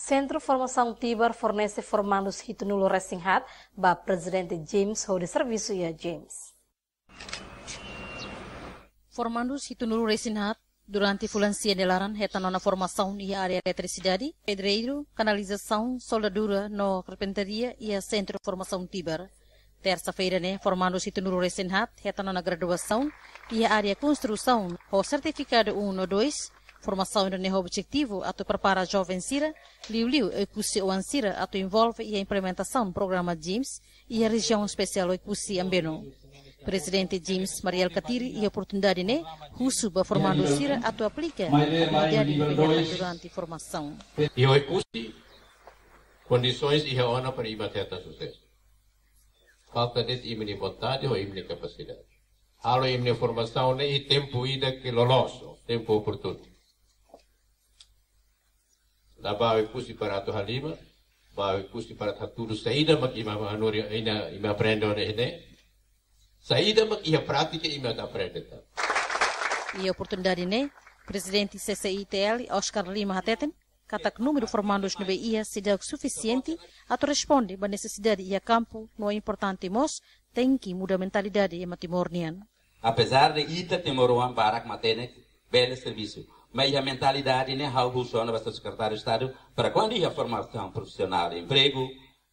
Centro Formação Tibar fornece formandos hitunulo recém-hat ba Presidente James Hode Serviço e James. Formandos hitunulo recém-hat durante fulancia nelaran retornam na formação e área eletricidade, pedreiro, canalização, soldadura, no carpintaria e a Centro Formação Tibar. Terça-feira, formandos hitunulo recém-hat retornam na graduação e a área construção, o certificado 1 ou 2, formação do objetivo a preparar jovens Sira, liu e curso o Ansira a envolve e a implementação do programa James e a região especial o curso Ambeno. Presidente James Mariel Katiri e a oportunidade curso para formando Sira a aplica a habilidade durante a formação. E o curso condições e a para ibater sucesso. Falta de imune vontade ou imune capacidade. Halo imune formação e tempo ida que loloso, tempo oportuno. Da bawa kusi para tu halima, bawa kusi para tudo saída mak ima manuri ima aprendo ne. Saída mak ia prática ima da aprende. E a oportunidade presidente CCITL Oscar Lima Hateten, kata que número formandos no BIA seja suficiente a responde à necessidade e a campo no importante mos tem que mudar a mentalidade e matimornian. Apesar de ita temoroan barak matene belo serviço. Mas a mentalidade, how funciona o secretário de Estado, para quando a formação profissional de emprego,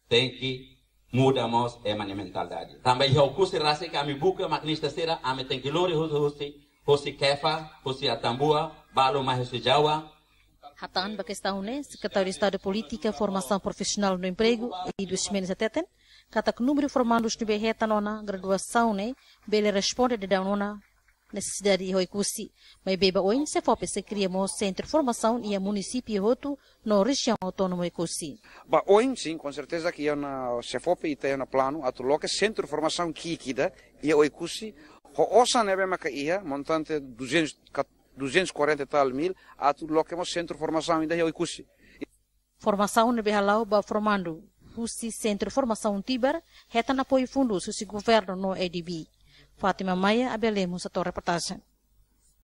tem que mudar a mentalidade. Também o curso de que a me busca, maquinista será, a me tem que lore, hoje kefa, hoje a tambua, balo mais hoje jawa. Hatan, ba questão, secretário de Estado de Política, Formação Profissional no Emprego, e dos meses ateten, kata que número formandos no BRETA nona, graduação, bele responde de daunona, necessidade de recurso, mas beba hoje se for se criamos centro de formação e a município outro na região autônoma de curso. Ba hoje sim, com certeza que na se for e tem na plano a tuloque centro de formação kikida e o curso, o osa nebe macaia montante 240 tal mil a tuloque mo centro de formação ainda o curso. Formação nebe halau ba formando curso centro de formação Tibar, reta na apoio fundos se governo no EDB. Fátima Maia, Abelemos, a tua reportagem.